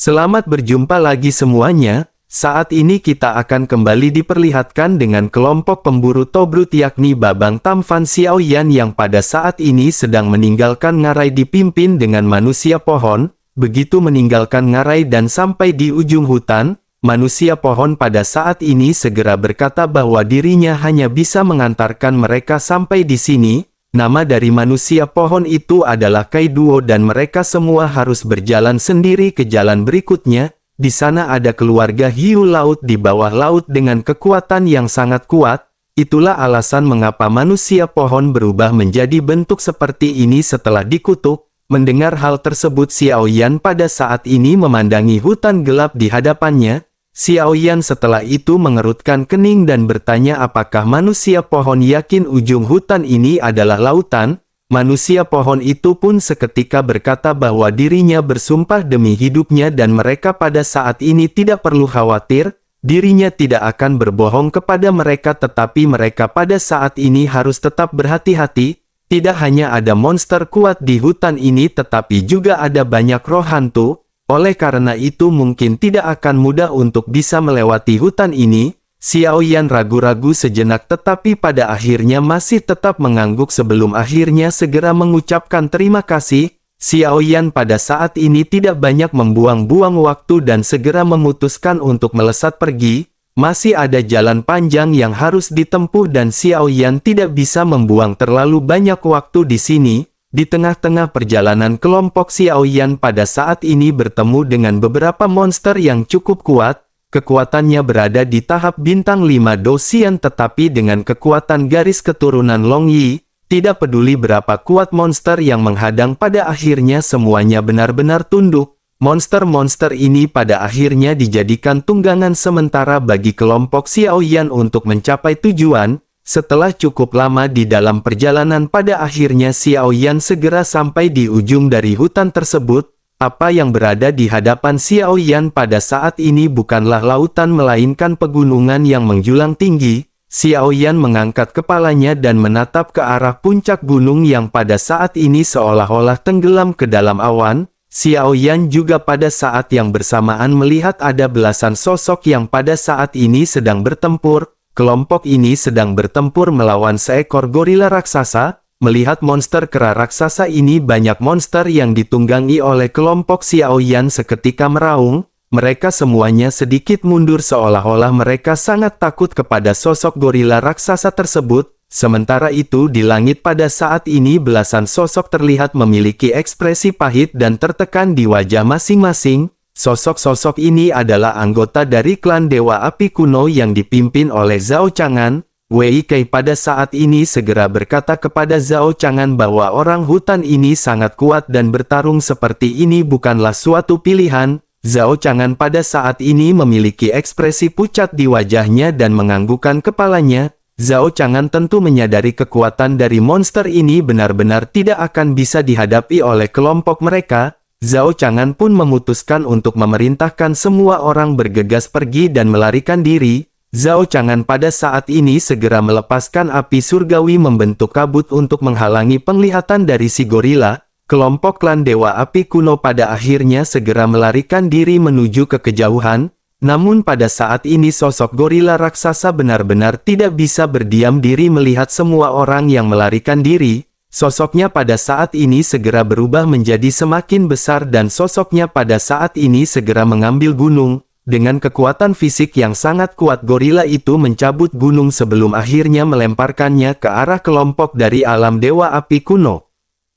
Selamat berjumpa lagi semuanya. Saat ini kita akan kembali diperlihatkan dengan kelompok pemburu Tobrut yakni Babang Tamfan Xiaoyan yang pada saat ini sedang meninggalkan ngarai dipimpin dengan manusia pohon. Begitu meninggalkan ngarai dan sampai di ujung hutan, manusia pohon pada saat ini segera berkata bahwa dirinya hanya bisa mengantarkan mereka sampai di sini. Nama dari manusia pohon itu adalah Kaiduo dan mereka semua harus berjalan sendiri ke jalan berikutnya. Di sana ada keluarga hiu laut di bawah laut dengan kekuatan yang sangat kuat. Itulah alasan mengapa manusia pohon berubah menjadi bentuk seperti ini setelah dikutuk. Mendengar hal tersebut Xiaoyan pada saat ini memandangi hutan gelap di hadapannya. Xiaoyan setelah itu mengerutkan kening dan bertanya apakah manusia pohon yakin ujung hutan ini adalah lautan. Manusia pohon itu pun seketika berkata bahwa dirinya bersumpah demi hidupnya dan mereka pada saat ini tidak perlu khawatir. Dirinya tidak akan berbohong kepada mereka tetapi mereka pada saat ini harus tetap berhati-hati. Tidak hanya ada monster kuat di hutan ini tetapi juga ada banyak roh hantu. Oleh karena itu mungkin tidak akan mudah untuk bisa melewati hutan ini. Xiaoyan ragu-ragu sejenak tetapi pada akhirnya masih tetap mengangguk sebelum akhirnya segera mengucapkan terima kasih. Xiaoyan pada saat ini tidak banyak membuang-buang waktu dan segera memutuskan untuk melesat pergi. Masih ada jalan panjang yang harus ditempuh dan Xiaoyan tidak bisa membuang terlalu banyak waktu di sini. Di tengah-tengah perjalanan kelompok Xiaoyan pada saat ini bertemu dengan beberapa monster yang cukup kuat. Kekuatannya berada di tahap bintang 5 Dosian tetapi dengan kekuatan garis keturunan Long Yi. Tidak peduli berapa kuat monster yang menghadang pada akhirnya semuanya benar-benar tunduk. Monster-monster ini pada akhirnya dijadikan tunggangan sementara bagi kelompok Xiaoyan untuk mencapai tujuan. Setelah cukup lama di dalam perjalanan pada akhirnya Xiaoyan segera sampai di ujung dari hutan tersebut. Apa yang berada di hadapan Xiaoyan pada saat ini bukanlah lautan melainkan pegunungan yang menjulang tinggi. Xiaoyan mengangkat kepalanya dan menatap ke arah puncak gunung yang pada saat ini seolah-olah tenggelam ke dalam awan. Xiaoyan juga pada saat yang bersamaan melihat ada belasan sosok yang pada saat ini sedang bertempur. Kelompok ini sedang bertempur melawan seekor gorila raksasa. Melihat monster kera raksasa ini banyak monster yang ditunggangi oleh kelompok Xiaoyan seketika meraung. Mereka semuanya sedikit mundur seolah-olah mereka sangat takut kepada sosok gorila raksasa tersebut. Sementara itu di langit pada saat ini belasan sosok terlihat memiliki ekspresi pahit dan tertekan di wajah masing-masing. Sosok-sosok ini adalah anggota dari klan Dewa Api Kuno yang dipimpin oleh Zhao Chang'an. Wei Kei pada saat ini segera berkata kepada Zhao Chang'an bahwa orang hutan ini sangat kuat dan bertarung seperti ini bukanlah suatu pilihan. Zhao Chang'an pada saat ini memiliki ekspresi pucat di wajahnya dan menganggukkan kepalanya. Zhao Chang'an tentu menyadari kekuatan dari monster ini benar-benar tidak akan bisa dihadapi oleh kelompok mereka. Zhao Chang'an pun memutuskan untuk memerintahkan semua orang bergegas pergi dan melarikan diri. Zhao Chang'an pada saat ini segera melepaskan api surgawi membentuk kabut untuk menghalangi penglihatan dari si gorila. Kelompok klan Dewa Api Kuno pada akhirnya segera melarikan diri menuju ke kejauhan. Namun pada saat ini sosok gorila raksasa benar-benar tidak bisa berdiam diri melihat semua orang yang melarikan diri. Sosoknya pada saat ini segera berubah menjadi semakin besar dan sosoknya pada saat ini segera mengambil gunung. Dengan kekuatan fisik yang sangat kuat gorila itu mencabut gunung sebelum akhirnya melemparkannya ke arah kelompok dari alam Dewa Api Kuno.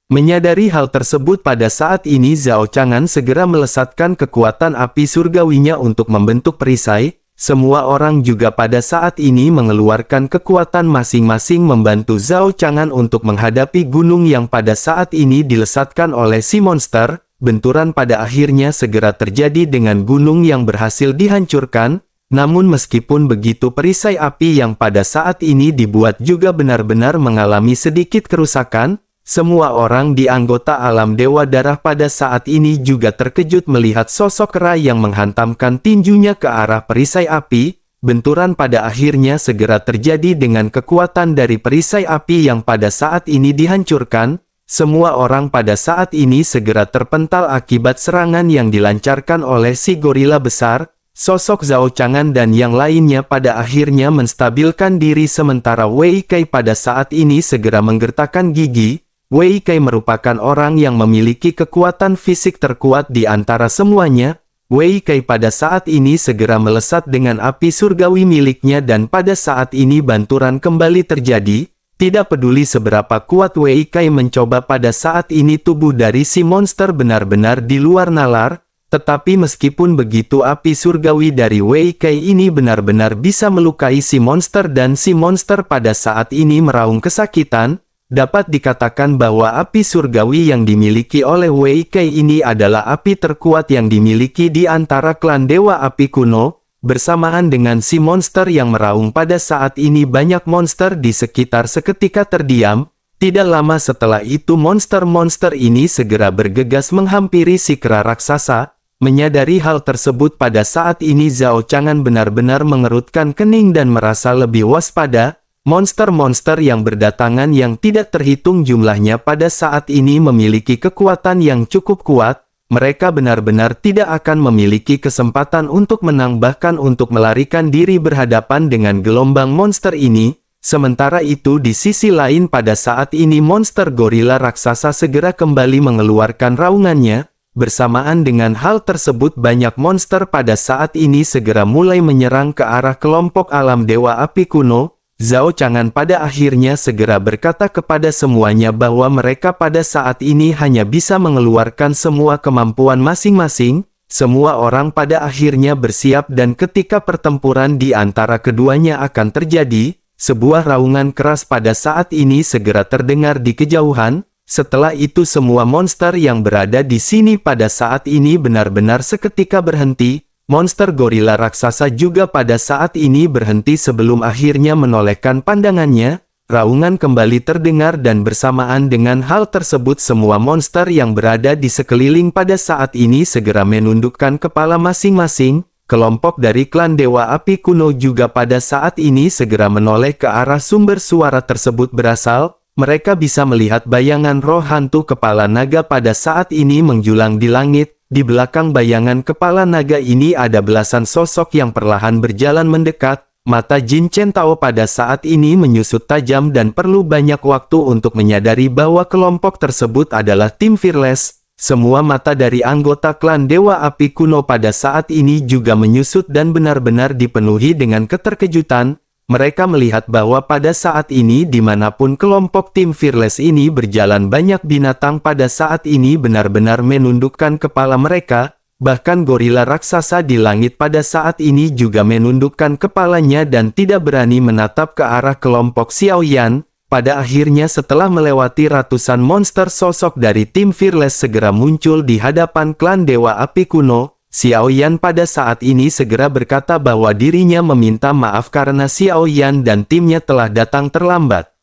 Menyadari hal tersebut pada saat ini Zhao Chang'an segera melesatkan kekuatan api surgawinya untuk membentuk perisai. Semua orang juga pada saat ini mengeluarkan kekuatan masing-masing membantu Zhao Chang'an untuk menghadapi gunung yang pada saat ini dilesatkan oleh si monster. Benturan pada akhirnya segera terjadi dengan gunung yang berhasil dihancurkan. Namun meskipun begitu perisai api yang pada saat ini dibuat juga benar-benar mengalami sedikit kerusakan. Semua orang di anggota alam Dewa Darah pada saat ini juga terkejut melihat sosok kera yang menghantamkan tinjunya ke arah perisai api. Benturan pada akhirnya segera terjadi dengan kekuatan dari perisai api yang pada saat ini dihancurkan. Semua orang pada saat ini segera terpental akibat serangan yang dilancarkan oleh si gorila besar. Sosok Zhao Chang'an dan yang lainnya pada akhirnya menstabilkan diri sementara Wei Kai pada saat ini segera menggertakkan gigi. Wei Kai merupakan orang yang memiliki kekuatan fisik terkuat di antara semuanya. Wei Kai pada saat ini segera melesat dengan api surgawi miliknya dan pada saat ini benturan kembali terjadi. Tidak peduli seberapa kuat Wei Kai mencoba pada saat ini tubuh dari si monster benar-benar di luar nalar. Tetapi meskipun begitu api surgawi dari Wei Kai ini benar-benar bisa melukai si monster dan si monster pada saat ini meraung kesakitan, dapat dikatakan bahwa api surgawi yang dimiliki oleh Wei Kai ini adalah api terkuat yang dimiliki di antara klan Dewa Api Kuno. Bersamaan dengan si monster yang meraung pada saat ini banyak monster di sekitar seketika terdiam. Tidak lama setelah itu monster-monster ini segera bergegas menghampiri si kera raksasa. Menyadari hal tersebut pada saat ini Zhao Chang'an benar-benar mengerutkan kening dan merasa lebih waspada. Monster-monster yang berdatangan yang tidak terhitung jumlahnya pada saat ini memiliki kekuatan yang cukup kuat. Mereka benar-benar tidak akan memiliki kesempatan untuk menang bahkan untuk melarikan diri berhadapan dengan gelombang monster ini. Sementara itu di sisi lain pada saat ini monster gorila raksasa segera kembali mengeluarkan raungannya. Bersamaan dengan hal tersebut banyak monster pada saat ini segera mulai menyerang ke arah kelompok alam Dewa Api Kuno. Zhao Chang'an pada akhirnya segera berkata kepada semuanya bahwa mereka pada saat ini hanya bisa mengeluarkan semua kemampuan masing-masing. Semua orang pada akhirnya bersiap dan ketika pertempuran di antara keduanya akan terjadi, sebuah raungan keras pada saat ini segera terdengar di kejauhan. Setelah itu semua monster yang berada di sini pada saat ini benar-benar seketika berhenti. Monster gorila raksasa juga pada saat ini berhenti sebelum akhirnya menolehkan pandangannya. Raungan kembali terdengar dan bersamaan dengan hal tersebut semua monster yang berada di sekeliling pada saat ini segera menundukkan kepala masing-masing. Kelompok dari klan Dewa Api Kuno juga pada saat ini segera menoleh ke arah sumber suara tersebut berasal. Mereka bisa melihat bayangan roh hantu kepala naga pada saat ini menjulang di langit. Di belakang bayangan kepala naga ini ada belasan sosok yang perlahan berjalan mendekat. Mata Jin Chen Tao pada saat ini menyusut tajam dan perlu banyak waktu untuk menyadari bahwa kelompok tersebut adalah tim Fearless. Semua mata dari anggota klan Dewa Api Kuno pada saat ini juga menyusut dan benar-benar dipenuhi dengan keterkejutan. Mereka melihat bahwa pada saat ini dimanapun kelompok tim Fearless ini berjalan banyak binatang pada saat ini benar-benar menundukkan kepala mereka. Bahkan gorila raksasa di langit pada saat ini juga menundukkan kepalanya dan tidak berani menatap ke arah kelompok Xiaoyan. Pada akhirnya setelah melewati ratusan monster sosok dari tim Fearless segera muncul di hadapan klan Dewa Api Kuno. Xiaoyan pada saat ini segera berkata bahwa dirinya meminta maaf karena Xiaoyan dan timnya telah datang terlambat.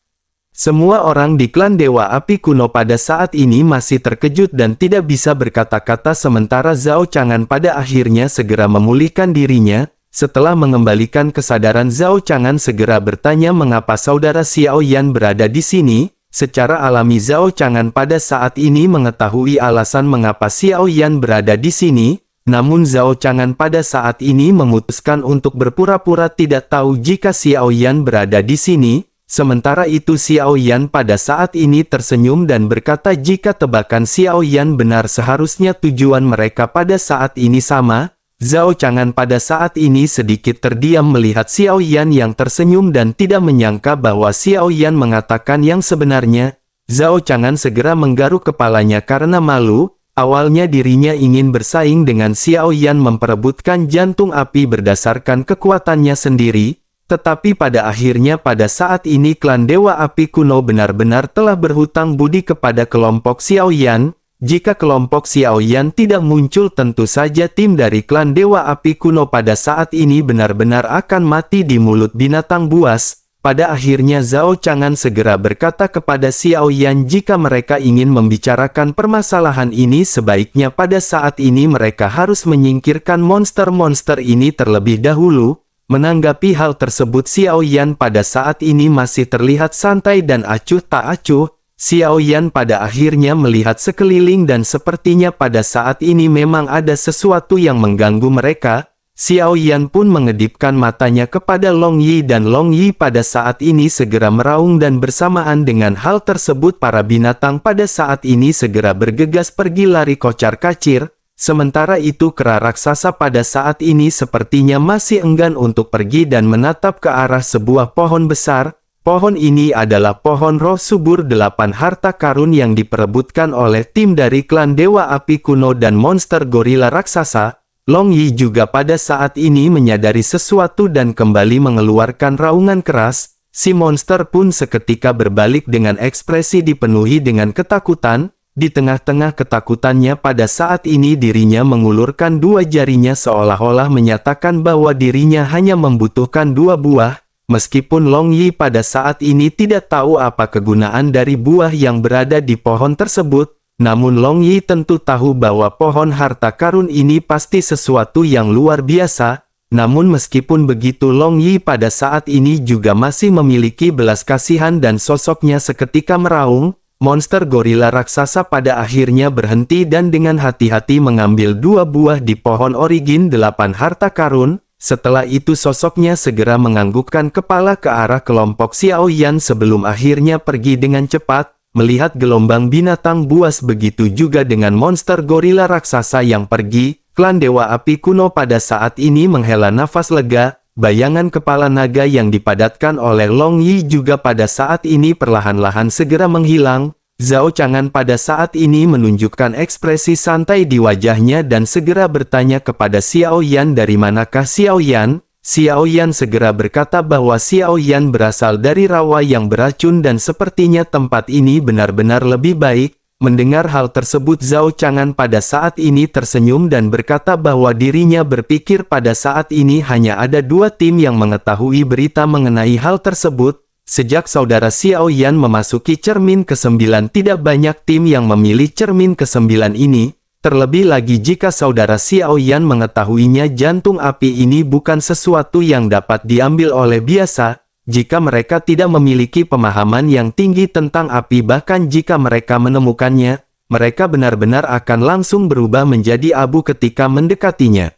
Semua orang di klan Dewa Api Kuno pada saat ini masih terkejut dan tidak bisa berkata-kata sementara Zhao Chang'an pada akhirnya segera memulihkan dirinya. Setelah mengembalikan kesadaran Zhao Chang'an segera bertanya mengapa saudara Xiaoyan berada di sini. Secara alami Zhao Chang'an pada saat ini mengetahui alasan mengapa Xiaoyan berada di sini. Namun Zhao Chang'an pada saat ini memutuskan untuk berpura-pura tidak tahu jika Xiaoyan berada di sini. Sementara itu Xiaoyan pada saat ini tersenyum dan berkata jika tebakan Xiaoyan benar seharusnya tujuan mereka pada saat ini sama. Zhao Chang'an pada saat ini sedikit terdiam melihat Xiaoyan yang tersenyum dan tidak menyangka bahwa Xiaoyan mengatakan yang sebenarnya. Zhao Chang'an segera menggaruk kepalanya karena malu. Awalnya dirinya ingin bersaing dengan Xiaoyan memperebutkan jantung api berdasarkan kekuatannya sendiri, tetapi pada akhirnya pada saat ini klan Dewa Api Kuno benar-benar telah berhutang budi kepada kelompok Xiaoyan. Jika kelompok Xiaoyan tidak muncul tentu saja tim dari klan Dewa Api Kuno pada saat ini benar-benar akan mati di mulut binatang buas. Pada akhirnya Zhao Chang'an segera berkata kepada Xiaoyan jika mereka ingin membicarakan permasalahan ini sebaiknya pada saat ini mereka harus menyingkirkan monster-monster ini terlebih dahulu. Menanggapi hal tersebut Xiaoyan pada saat ini masih terlihat santai dan acuh tak acuh. Xiao Yan pada akhirnya melihat sekeliling dan sepertinya pada saat ini memang ada sesuatu yang mengganggu mereka. Xiao Yan pun mengedipkan matanya kepada Long Yi dan Long Yi pada saat ini segera meraung dan bersamaan dengan hal tersebut para binatang pada saat ini segera bergegas pergi lari kocar-kacir. Sementara itu kera raksasa pada saat ini sepertinya masih enggan untuk pergi dan menatap ke arah sebuah pohon besar. Pohon ini adalah pohon roh subur 8 harta karun yang diperebutkan oleh tim dari klan Dewa Api Kuno dan monster gorila raksasa. Long Yi juga pada saat ini menyadari sesuatu dan kembali mengeluarkan raungan keras. Si monster pun seketika berbalik dengan ekspresi dipenuhi dengan ketakutan. Di tengah-tengah ketakutannya pada saat ini dirinya mengulurkan 2 jarinya seolah-olah menyatakan bahwa dirinya hanya membutuhkan 2 buah. Meskipun Long Yi pada saat ini tidak tahu apa kegunaan dari buah yang berada di pohon tersebut, namun Long Yi tentu tahu bahwa pohon harta karun ini pasti sesuatu yang luar biasa. Namun meskipun begitu Long Yi pada saat ini juga masih memiliki belas kasihan dan sosoknya seketika meraung. Monster gorila raksasa pada akhirnya berhenti dan dengan hati-hati mengambil 2 buah di pohon origin 8 harta karun. Setelah itu sosoknya segera menganggukkan kepala ke arah kelompok Xiao Yan sebelum akhirnya pergi dengan cepat. Melihat gelombang binatang buas begitu juga dengan monster gorila raksasa yang pergi, klan Dewa Api Kuno pada saat ini menghela nafas lega. Bayangan kepala naga yang dipadatkan oleh Long Yi juga pada saat ini perlahan-lahan segera menghilang. Zhao Chang'an pada saat ini menunjukkan ekspresi santai di wajahnya dan segera bertanya kepada Xiao Yan dari manakah Xiao Yan. Xiao Yan segera berkata bahwa Xiao Yan berasal dari rawa yang beracun dan sepertinya tempat ini benar-benar lebih baik. Mendengar hal tersebut Zhao Chang'an pada saat ini tersenyum dan berkata bahwa dirinya berpikir pada saat ini hanya ada 2 tim yang mengetahui berita mengenai hal tersebut. Sejak saudara Xiao Yan memasuki cermin ke-9 tidak banyak tim yang memilih cermin ke-9 ini. Terlebih lagi jika saudara Xiao Yan mengetahuinya jantung api ini bukan sesuatu yang dapat diambil oleh biasa. Jika mereka tidak memiliki pemahaman yang tinggi tentang api bahkan jika mereka menemukannya, mereka benar-benar akan langsung berubah menjadi abu ketika mendekatinya.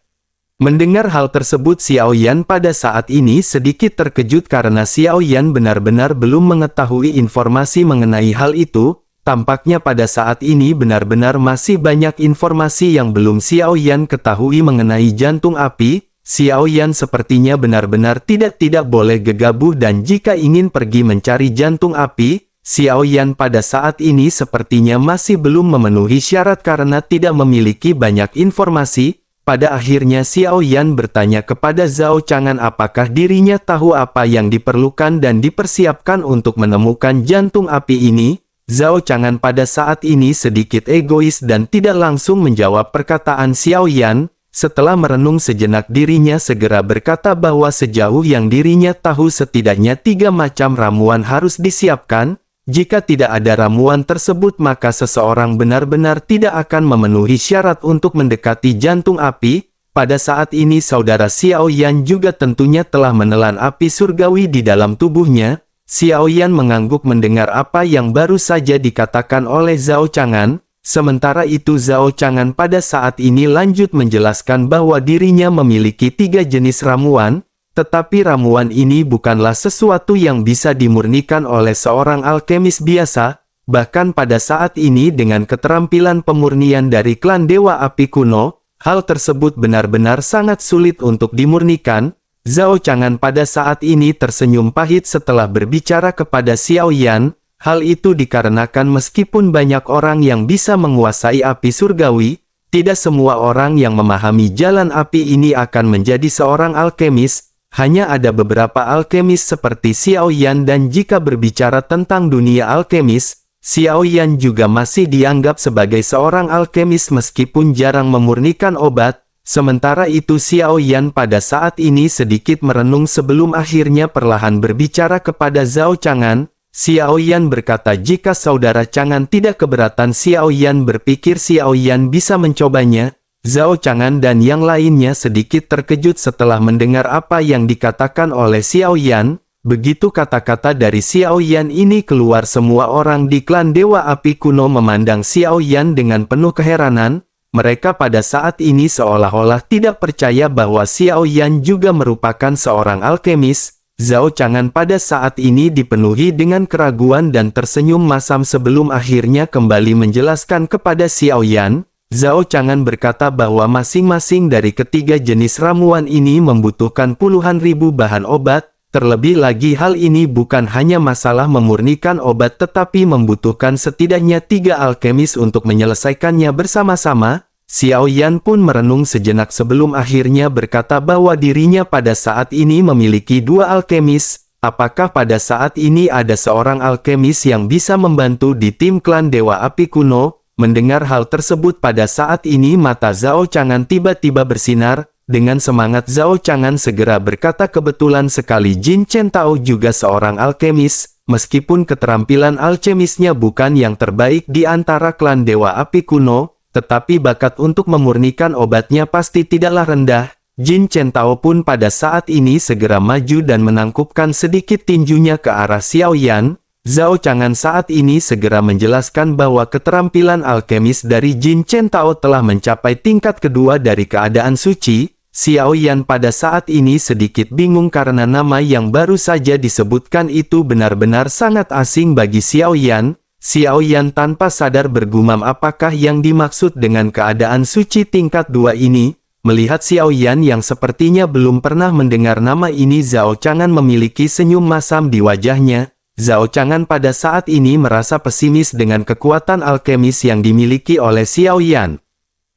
Mendengar hal tersebut Xiao Yan pada saat ini sedikit terkejut karena Xiao Yan benar-benar belum mengetahui informasi mengenai hal itu. Tampaknya pada saat ini benar-benar masih banyak informasi yang belum Xiao Yan ketahui mengenai jantung api. Xiao Yan sepertinya benar-benar tidak boleh gegabah dan jika ingin pergi mencari jantung api, Xiao Yan pada saat ini sepertinya masih belum memenuhi syarat karena tidak memiliki banyak informasi. Pada akhirnya Xiao Yan bertanya kepada Zhao Chang'an apakah dirinya tahu apa yang diperlukan dan dipersiapkan untuk menemukan jantung api ini. Zhao Chang'an pada saat ini sedikit egois dan tidak langsung menjawab perkataan Xiao Yan. Setelah merenung sejenak dirinya segera berkata bahwa sejauh yang dirinya tahu setidaknya 3 macam ramuan harus disiapkan. Jika tidak ada ramuan tersebut maka seseorang benar-benar tidak akan memenuhi syarat untuk mendekati jantung api. Pada saat ini saudara Xiao Yan juga tentunya telah menelan api surgawi di dalam tubuhnya. Xiao Yan mengangguk mendengar apa yang baru saja dikatakan oleh Zhao Chang'an. Sementara itu Zhao Chang'an pada saat ini lanjut menjelaskan bahwa dirinya memiliki 3 jenis ramuan. Tetapi ramuan ini bukanlah sesuatu yang bisa dimurnikan oleh seorang alkemis biasa. Bahkan pada saat ini dengan keterampilan pemurnian dari klan Dewa Api Kuno, hal tersebut benar-benar sangat sulit untuk dimurnikan. Zhao Chang'an pada saat ini tersenyum pahit setelah berbicara kepada Xiao Yan. Hal itu dikarenakan meskipun banyak orang yang bisa menguasai api surgawi, tidak semua orang yang memahami jalan api ini akan menjadi seorang alkemis. Hanya ada beberapa alkemis seperti Xiao Yan dan jika berbicara tentang dunia alkemis, Xiao Yan juga masih dianggap sebagai seorang alkemis meskipun jarang memurnikan obat. Sementara itu Xiao Yan pada saat ini sedikit merenung sebelum akhirnya perlahan berbicara kepada Zhao Chang'an. Xiao Yan berkata jika saudara Chang'an tidak keberatan Xiao Yan berpikir Xiao Yan bisa mencobanya. Zhao Chang'an dan yang lainnya sedikit terkejut setelah mendengar apa yang dikatakan oleh Xiao Yan. Begitu kata-kata dari Xiao Yan ini keluar, semua orang di klan Dewa Api Kuno memandang Xiao Yan dengan penuh keheranan. Mereka pada saat ini seolah-olah tidak percaya bahwa Xiao Yan juga merupakan seorang alkemis. Zhao Chang'an pada saat ini dipenuhi dengan keraguan dan tersenyum masam sebelum akhirnya kembali menjelaskan kepada Xiao Yan. Zhao Chang'an berkata bahwa masing-masing dari ketiga jenis ramuan ini membutuhkan puluhan ribu bahan obat. Terlebih lagi hal ini bukan hanya masalah memurnikan obat tetapi membutuhkan setidaknya 3 alkemis untuk menyelesaikannya bersama-sama. Xiao Yan pun merenung sejenak sebelum akhirnya berkata bahwa dirinya pada saat ini memiliki 2 alkemis. Apakah pada saat ini ada seorang alkemis yang bisa membantu di tim klan Dewa Api Kuno? Mendengar hal tersebut pada saat ini mata Zhao Chang'an tiba-tiba bersinar. Dengan semangat Zhao Chang'an segera berkata, kebetulan sekali Jin Chen Tao juga seorang alkemis. Meskipun keterampilan alkemisnya bukan yang terbaik di antara klan Dewa Api Kuno, tetapi bakat untuk memurnikan obatnya pasti tidaklah rendah. Jin Chen Tao pun pada saat ini segera maju dan menangkupkan sedikit tinjunya ke arah Xiao Yan. Zhao Chang'an saat ini segera menjelaskan bahwa keterampilan alkemis dari Jin Chen Tao telah mencapai tingkat kedua dari keadaan suci. Xiao Yan pada saat ini sedikit bingung karena nama yang baru saja disebutkan itu benar-benar sangat asing bagi Xiao Yan. Xiao Yan tanpa sadar bergumam apakah yang dimaksud dengan keadaan suci tingkat 2 ini. Melihat Xiao Yan yang sepertinya belum pernah mendengar nama ini, Zhao Chang'an memiliki senyum masam di wajahnya. Zhao Chang'an pada saat ini merasa pesimis dengan kekuatan alkemis yang dimiliki oleh Xiao Yan.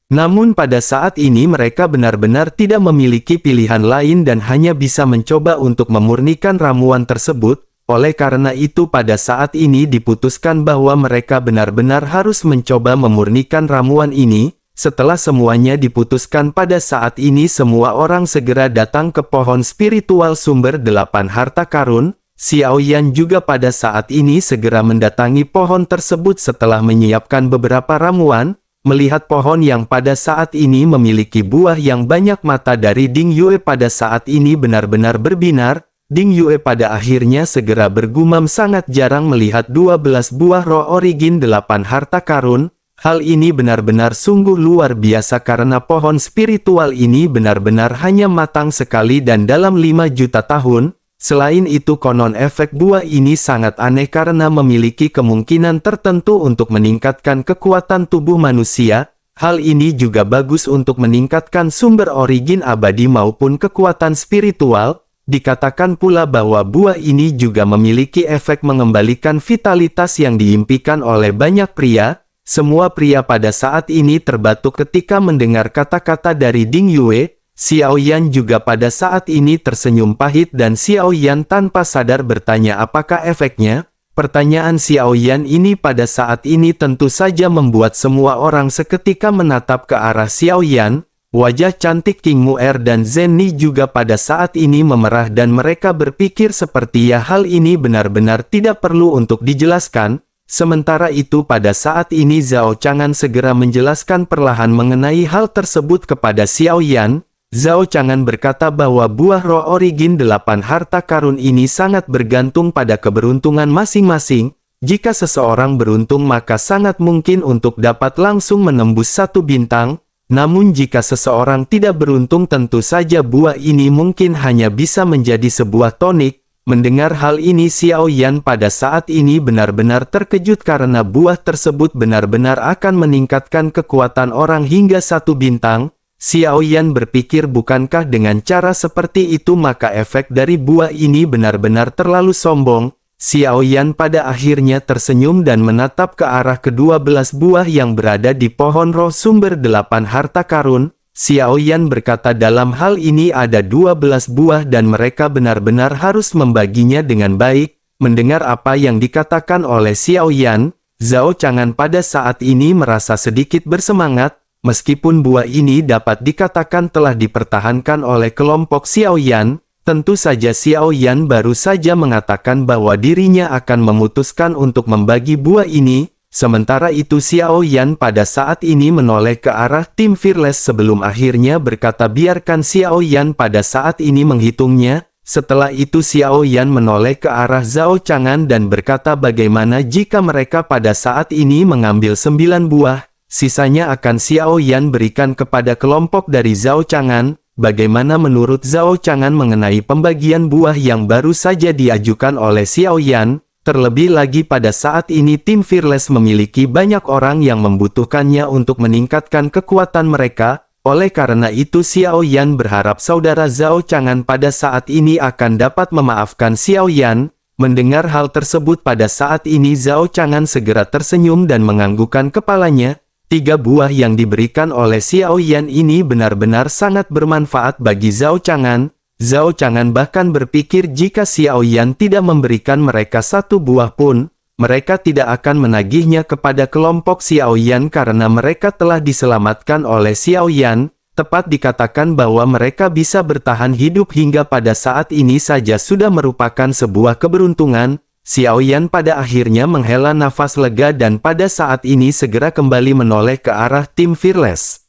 Namun pada saat ini mereka benar-benar tidak memiliki pilihan lain dan hanya bisa mencoba untuk memurnikan ramuan tersebut. Oleh karena itu pada saat ini diputuskan bahwa mereka benar-benar harus mencoba memurnikan ramuan ini. Setelah semuanya diputuskan pada saat ini semua orang segera datang ke pohon spiritual sumber 8 harta karun. Xiao Yan juga pada saat ini segera mendatangi pohon tersebut setelah menyiapkan beberapa ramuan. Melihat pohon yang pada saat ini memiliki buah yang banyak, mata dari Ding Yue pada saat ini benar-benar berbinar. Ding Yue pada akhirnya segera bergumam, sangat jarang melihat 12 buah roh origin 8 harta karun. Hal ini benar-benar sungguh luar biasa karena pohon spiritual ini benar-benar hanya matang sekali dan dalam 5 juta tahun. Selain itu konon efek buah ini sangat aneh karena memiliki kemungkinan tertentu untuk meningkatkan kekuatan tubuh manusia. Hal ini juga bagus untuk meningkatkan sumber origin abadi maupun kekuatan spiritual. Dikatakan pula bahwa buah ini juga memiliki efek mengembalikan vitalitas yang diimpikan oleh banyak pria. Semua pria pada saat ini terbatuk ketika mendengar kata-kata dari Ding Yue. Xiao Yan juga pada saat ini tersenyum pahit dan Xiao Yan tanpa sadar bertanya apakah efeknya. Pertanyaan Xiao Yan ini pada saat ini tentu saja membuat semua orang seketika menatap ke arah Xiao Yan. Wajah cantik King Mu'er dan Zhen Ni juga pada saat ini memerah dan mereka berpikir seperti ya hal ini benar-benar tidak perlu untuk dijelaskan. Sementara itu pada saat ini Zhao Chang'an segera menjelaskan perlahan mengenai hal tersebut kepada Xiao Yan. Zhao Chang'an berkata bahwa buah roh origin 8 harta karun ini sangat bergantung pada keberuntungan masing-masing. Jika seseorang beruntung maka sangat mungkin untuk dapat langsung menembus 1 bintang. Namun jika seseorang tidak beruntung tentu saja buah ini mungkin hanya bisa menjadi sebuah tonik. Mendengar hal ini Xiao Yan pada saat ini benar-benar terkejut karena buah tersebut benar-benar akan meningkatkan kekuatan orang hingga 1 bintang. Xiao Yan berpikir bukankah dengan cara seperti itu maka efek dari buah ini benar-benar terlalu sombong. Xiao Yan pada akhirnya tersenyum dan menatap ke arah ke-12 buah yang berada di pohon roh sumber 8 harta karun. Xiao Yan berkata dalam hal ini ada 12 buah dan mereka benar-benar harus membaginya dengan baik. Mendengar apa yang dikatakan oleh Xiao Yan, Zhao Chang'an pada saat ini merasa sedikit bersemangat. Meskipun buah ini dapat dikatakan telah dipertahankan oleh kelompok Xiao Yan, tentu saja Xiao Yan baru saja mengatakan bahwa dirinya akan memutuskan untuk membagi buah ini. Sementara itu Xiao Yan pada saat ini menoleh ke arah tim Fearless sebelum akhirnya berkata biarkan Xiao Yan pada saat ini menghitungnya. Setelah itu Xiao Yan menoleh ke arah Zhao Chang'an dan berkata bagaimana jika mereka pada saat ini mengambil 9 buah, sisanya akan Xiao Yan berikan kepada kelompok dari Zhao Chang'an. Bagaimana menurut Zhao Chang'an mengenai pembagian buah yang baru saja diajukan oleh Xiao Yan? Terlebih lagi pada saat ini tim Fearless memiliki banyak orang yang membutuhkannya untuk meningkatkan kekuatan mereka. Oleh karena itu Xiao Yan berharap saudara Zhao Chang'an pada saat ini akan dapat memaafkan Xiao Yan. Mendengar hal tersebut pada saat ini Zhao Chang'an segera tersenyum dan menganggukkan kepalanya. 3 buah yang diberikan oleh Xiao Yan ini benar-benar sangat bermanfaat bagi Zhao Chang'an. Zhao Chang'an bahkan berpikir jika Xiao Yan tidak memberikan mereka 1 buah pun, mereka tidak akan menagihnya kepada kelompok Xiao Yan karena mereka telah diselamatkan oleh Xiao Yan. Tepat dikatakan bahwa mereka bisa bertahan hidup hingga pada saat ini saja sudah merupakan sebuah keberuntungan. Xiao Yan pada akhirnya menghela nafas lega dan pada saat ini segera kembali menoleh ke arah tim Fearless.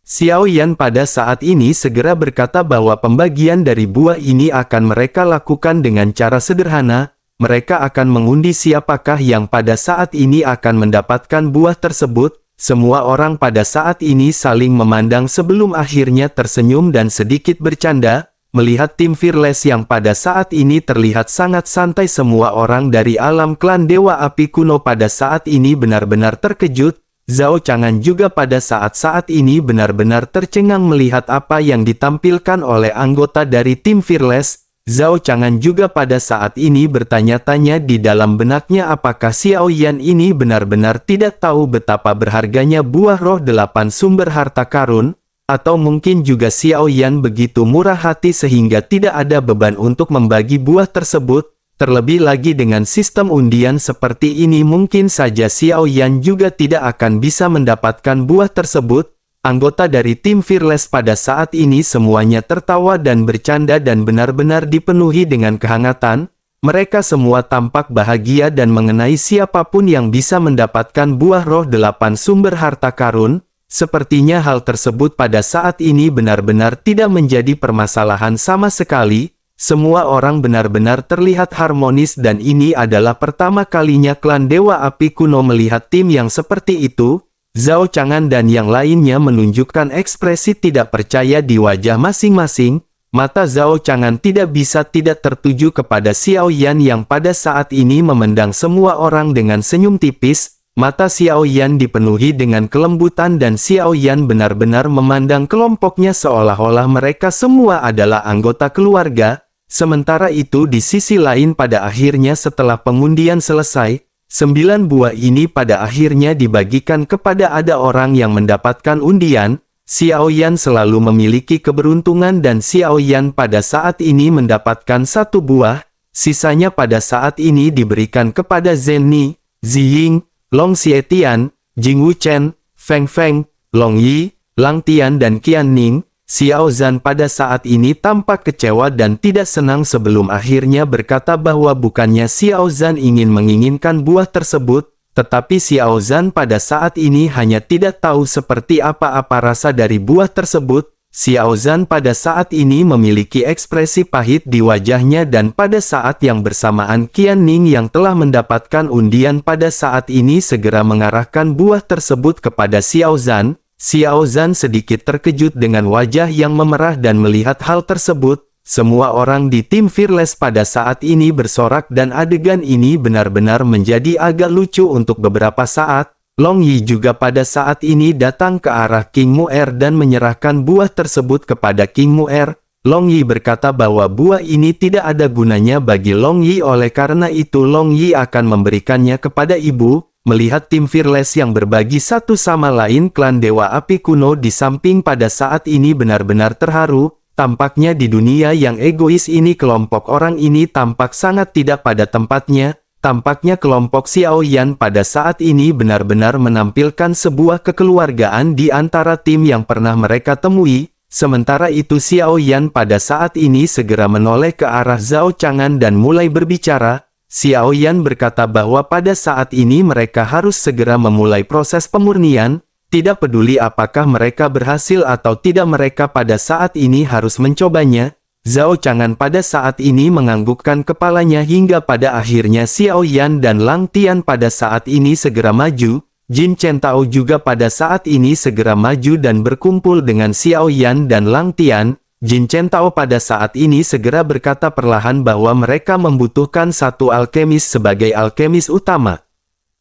Xiao Yan pada saat ini segera berkata bahwa pembagian dari buah ini akan mereka lakukan dengan cara sederhana. Mereka akan mengundi siapakah yang pada saat ini akan mendapatkan buah tersebut. Semua orang pada saat ini saling memandang sebelum akhirnya tersenyum dan sedikit bercanda. Melihat tim Fearless yang pada saat ini terlihat sangat santai, semua orang dari alam klan Dewa Api Kuno pada saat ini benar-benar terkejut. Zhao Chang'an juga pada saat ini benar-benar tercengang melihat apa yang ditampilkan oleh anggota dari tim Fearless. Zhao Chang'an juga pada saat ini bertanya-tanya di dalam benaknya apakah Xiao Yan ini benar-benar tidak tahu betapa berharganya buah roh 8 sumber harta karun, atau mungkin juga Xiao Yan begitu murah hati sehingga tidak ada beban untuk membagi buah tersebut. Terlebih lagi dengan sistem undian seperti ini mungkin saja Xiao Yan juga tidak akan bisa mendapatkan buah tersebut. Anggota dari tim Fearless pada saat ini semuanya tertawa dan bercanda dan benar-benar dipenuhi dengan kehangatan. Mereka semua tampak bahagia dan mengenai siapapun yang bisa mendapatkan buah roh 8 sumber harta karun. Sepertinya hal tersebut pada saat ini benar-benar tidak menjadi permasalahan sama sekali. Semua orang benar-benar terlihat harmonis dan ini adalah pertama kalinya klan Dewa Api Kuno melihat tim yang seperti itu. Zhao Chang'an dan yang lainnya menunjukkan ekspresi tidak percaya di wajah masing-masing. Mata Zhao Chang'an tidak bisa tidak tertuju kepada Xiao Yan yang pada saat ini memandang semua orang dengan senyum tipis. Mata Xiao Yan dipenuhi dengan kelembutan dan Xiao Yan benar-benar memandang kelompoknya seolah-olah mereka semua adalah anggota keluarga. Sementara itu di sisi lain pada akhirnya setelah pengundian selesai, 9 buah ini pada akhirnya dibagikan kepada ada orang yang mendapatkan undian. Xiao Yan selalu memiliki keberuntungan dan Xiao Yan pada saat ini mendapatkan 1 buah. Sisanya pada saat ini diberikan kepada Zhen Ni, Ziying, Long Xietian, Jing Wuchen, Feng Feng, Long Yi, Lang Tian dan Qian Ning. Xiao Zhan pada saat ini tampak kecewa dan tidak senang sebelum akhirnya berkata bahwa bukannya Xiao Zhan menginginkan buah tersebut, tetapi Xiao Zhan pada saat ini hanya tidak tahu seperti apa-apa rasa dari buah tersebut. Xiao Zhan pada saat ini memiliki ekspresi pahit di wajahnya dan pada saat yang bersamaan Qian Ning yang telah mendapatkan undian pada saat ini segera mengarahkan buah tersebut kepada Xiao Zhan. Xiao Zhan sedikit terkejut dengan wajah yang memerah dan melihat hal tersebut. Semua orang di tim Fearless pada saat ini bersorak dan adegan ini benar-benar menjadi agak lucu untuk beberapa saat. Long Yi juga pada saat ini datang ke arah King Mu'er dan menyerahkan buah tersebut kepada King Mu'er. Long Yi berkata bahwa buah ini tidak ada gunanya bagi Long Yi, oleh karena itu Long Yi akan memberikannya kepada ibu. Melihat tim Fearless yang berbagi satu sama lain, klan Dewa Api Kuno di samping pada saat ini benar-benar terharu. Tampaknya di dunia yang egois ini kelompok orang ini tampak sangat tidak pada tempatnya. Tampaknya kelompok Xiao Yan pada saat ini benar-benar menampilkan sebuah kekeluargaan di antara tim yang pernah mereka temui. Sementara itu Xiao Yan pada saat ini segera menoleh ke arah Zhao Chang'an dan mulai berbicara. Xiao Yan berkata bahwa pada saat ini mereka harus segera memulai proses pemurnian. Tidak peduli apakah mereka berhasil atau tidak, mereka pada saat ini harus mencobanya. Zhao Chang'an pada saat ini menganggukkan kepalanya hingga pada akhirnya Xiao Yan dan Lang Tian pada saat ini segera maju. Jin Chen Tao juga pada saat ini segera maju dan berkumpul dengan Xiao Yan dan Lang Tian. Jin Chen Tao pada saat ini segera berkata perlahan bahwa mereka membutuhkan satu alkemis sebagai alkemis utama.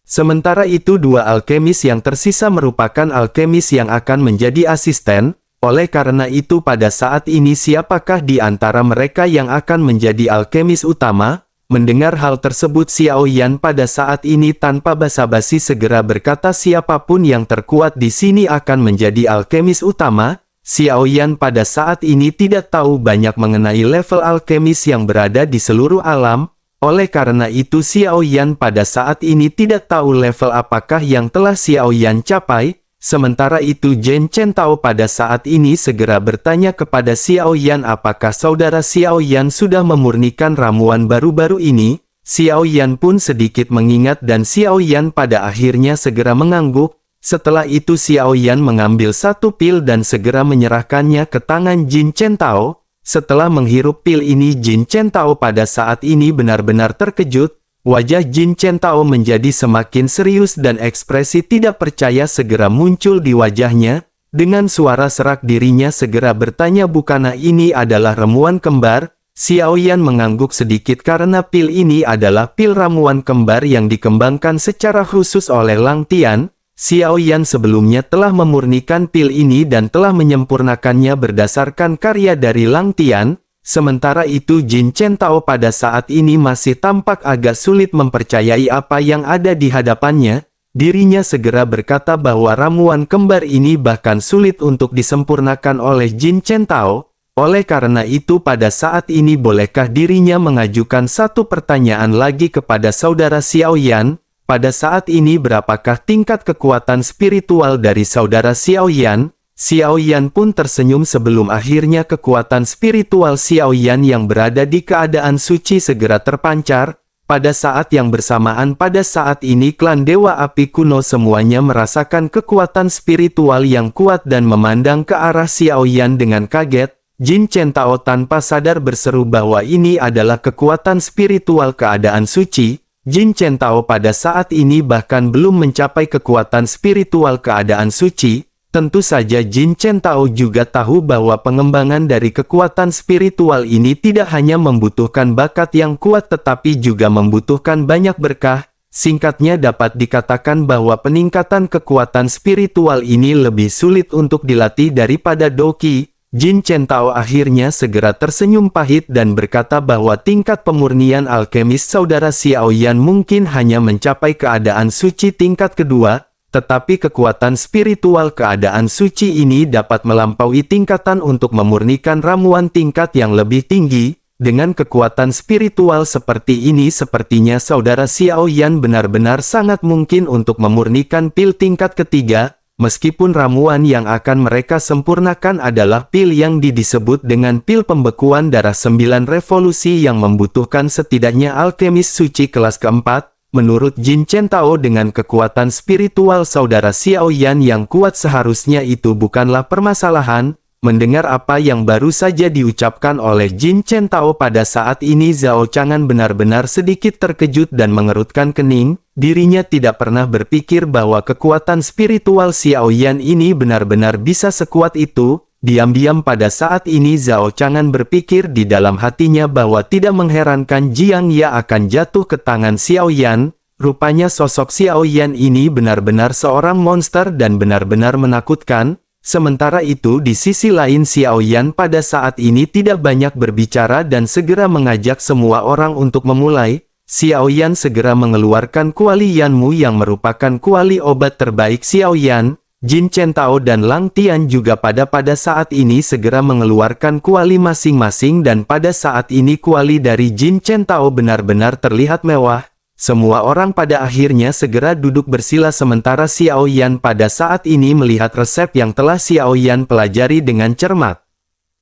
Sementara itu dua alkemis yang tersisa merupakan alkemis yang akan menjadi asisten. Oleh karena itu pada saat ini siapakah di antara mereka yang akan menjadi alkemis utama? Mendengar hal tersebut Xiao Yan pada saat ini tanpa basa-basi segera berkata siapapun yang terkuat di sini akan menjadi alkemis utama. Xiao Yan pada saat ini tidak tahu banyak mengenai level alkemis yang berada di seluruh alam. Oleh karena itu Xiao Yan pada saat ini tidak tahu level apakah yang telah Xiao Yan capai. Sementara itu Jin Chen Tao pada saat ini segera bertanya kepada Xiao Yan apakah saudara Xiao Yan sudah memurnikan ramuan baru-baru ini. Xiao Yan pun sedikit mengingat dan Xiao Yan pada akhirnya segera mengangguk. Setelah itu Xiao Yan mengambil satu pil dan segera menyerahkannya ke tangan Jin Chen Tao. Setelah menghirup pil ini Jin Chen Tao pada saat ini benar-benar terkejut. Wajah Jin Chen Tao menjadi semakin serius dan ekspresi tidak percaya segera muncul di wajahnya. Dengan suara serak dirinya segera bertanya bukanlah ini adalah ramuan kembar? Xiao Yan mengangguk sedikit karena pil ini adalah pil ramuan kembar yang dikembangkan secara khusus oleh Lang Tian. Xiao Yan sebelumnya telah memurnikan pil ini dan telah menyempurnakannya berdasarkan karya dari Lang Tian. Sementara itu Jin Chen Tao pada saat ini masih tampak agak sulit mempercayai apa yang ada di hadapannya. Dirinya segera berkata bahwa ramuan kembar ini bahkan sulit untuk disempurnakan oleh Jin Chen Tao. Oleh karena itu pada saat ini bolehkah dirinya mengajukan satu pertanyaan lagi kepada saudara Xiao Yan? Pada saat ini berapakah tingkat kekuatan spiritual dari saudara Xiao Yan? Xiao Yan pun tersenyum sebelum akhirnya kekuatan spiritual Xiao Yan yang berada di keadaan suci segera terpancar. Pada saat yang bersamaan pada saat ini klan Dewa Api kuno semuanya merasakan kekuatan spiritual yang kuat dan memandang ke arah Xiao Yan dengan kaget. Jin Chen Tao tanpa sadar berseru bahwa ini adalah kekuatan spiritual keadaan suci. Jin Chen Tao pada saat ini bahkan belum mencapai kekuatan spiritual keadaan suci. Tentu saja Jin Chen Tao juga tahu bahwa pengembangan dari kekuatan spiritual ini tidak hanya membutuhkan bakat yang kuat tetapi juga membutuhkan banyak berkah. Singkatnya dapat dikatakan bahwa peningkatan kekuatan spiritual ini lebih sulit untuk dilatih daripada Doqi. Jin Chen Tao akhirnya segera tersenyum pahit dan berkata bahwa tingkat pemurnian alkemis saudara Xiao Yan mungkin hanya mencapai keadaan suci tingkat kedua. Tetapi kekuatan spiritual keadaan suci ini dapat melampaui tingkatan untuk memurnikan ramuan tingkat yang lebih tinggi. Dengan kekuatan spiritual seperti ini sepertinya saudara Xiao Yan benar-benar sangat mungkin untuk memurnikan pil tingkat ketiga. Meskipun ramuan yang akan mereka sempurnakan adalah pil yang disebut dengan pil pembekuan darah 9 revolusi yang membutuhkan setidaknya alkemis suci kelas keempat. Menurut Jin Chen Tao dengan kekuatan spiritual saudara Xiao Yan yang kuat seharusnya itu bukanlah permasalahan. Mendengar apa yang baru saja diucapkan oleh Jin Chen Tao pada saat ini Zhao Chang'an benar-benar sedikit terkejut dan mengerutkan kening. Dirinya tidak pernah berpikir bahwa kekuatan spiritual Xiao Yan ini benar-benar bisa sekuat itu. Diam-diam pada saat ini Zhao Chang'an berpikir di dalam hatinya bahwa tidak mengherankan Jiang Ya akan jatuh ke tangan Xiao Yan. Rupanya sosok Xiao Yan ini benar-benar seorang monster dan benar-benar menakutkan. Sementara itu di sisi lain Xiao Yan pada saat ini tidak banyak berbicara dan segera mengajak semua orang untuk memulai. Xiao Yan segera mengeluarkan kuali Yanmu yang merupakan kuali obat terbaik Xiao Yan. Jin Chen Tao dan Lang Tian juga pada saat ini segera mengeluarkan kuali masing-masing dan pada saat ini kuali dari Jin Chen Tao benar-benar terlihat mewah. Semua orang pada akhirnya segera duduk bersila sementara Xiao Yan pada saat ini melihat resep yang telah Xiao Yan pelajari dengan cermat.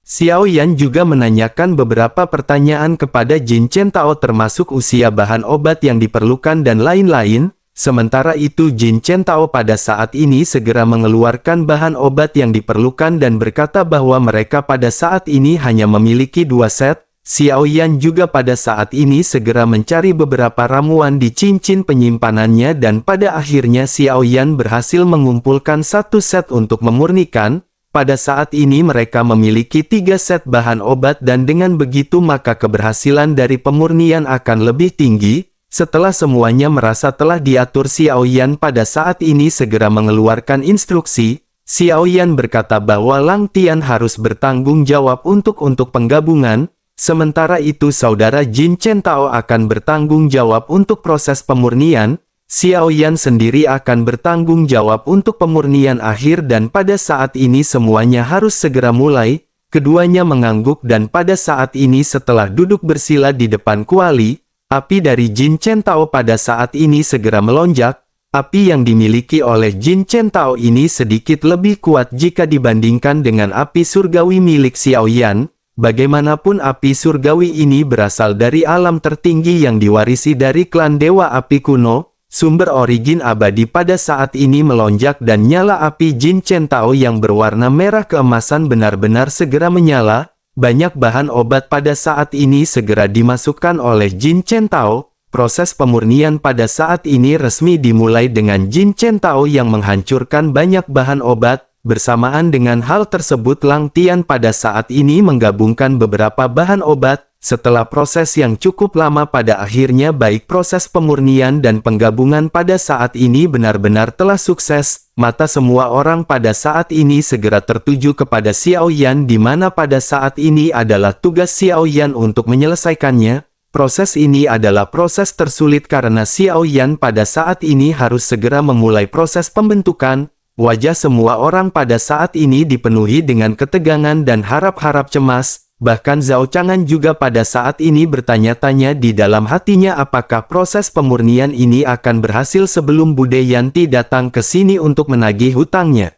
Xiao Yan juga menanyakan beberapa pertanyaan kepada Jin Chen Tao termasuk usia bahan obat yang diperlukan dan lain-lain. Sementara itu Jin Chen Tao pada saat ini segera mengeluarkan bahan obat yang diperlukan dan berkata bahwa mereka pada saat ini hanya memiliki 2 set. Xiao Yan juga pada saat ini segera mencari beberapa ramuan di cincin penyimpanannya dan pada akhirnya Xiao Yan berhasil mengumpulkan 1 set untuk memurnikan. Pada saat ini mereka memiliki 3 set bahan obat dan dengan begitu maka keberhasilan dari pemurnian akan lebih tinggi. Setelah semuanya merasa telah diatur, Xiao Yan pada saat ini segera mengeluarkan instruksi. Xiao Yan berkata bahwa Lang Tian harus bertanggung jawab untuk penggabungan. Sementara itu saudara Jin Chen Tao akan bertanggung jawab untuk proses pemurnian. Xiao Yan sendiri akan bertanggung jawab untuk pemurnian akhir dan pada saat ini semuanya harus segera mulai. Keduanya mengangguk dan pada saat ini setelah duduk bersila di depan kuali, api dari Jin Chen Tao pada saat ini segera melonjak. Api yang dimiliki oleh Jin Chen Tao ini sedikit lebih kuat jika dibandingkan dengan api surgawi milik Xiao Yan. Bagaimanapun api surgawi ini berasal dari alam tertinggi yang diwarisi dari klan Dewa Api kuno. Sumber origin abadi pada saat ini melonjak dan nyala api Jin Chen Tao yang berwarna merah keemasan benar-benar segera menyala. Banyak bahan obat pada saat ini segera dimasukkan oleh Jin Chen Tao. Proses pemurnian pada saat ini resmi dimulai dengan Jin Chen Tao yang menghancurkan banyak bahan obat. Bersamaan dengan hal tersebut Lang Tian pada saat ini menggabungkan beberapa bahan obat. Setelah proses yang cukup lama pada akhirnya baik proses pemurnian dan penggabungan pada saat ini benar-benar telah sukses. Mata semua orang pada saat ini segera tertuju kepada Xiao Yan di mana pada saat ini adalah tugas Xiao Yan untuk menyelesaikannya. Proses ini adalah proses tersulit karena Xiao Yan pada saat ini harus segera memulai proses pembentukan. Wajah semua orang pada saat ini dipenuhi dengan ketegangan dan harap-harap cemas. Bahkan Zhao Chang'an juga pada saat ini bertanya-tanya di dalam hatinya apakah proses pemurnian ini akan berhasil sebelum Bude Yanti datang ke sini untuk menagih hutangnya.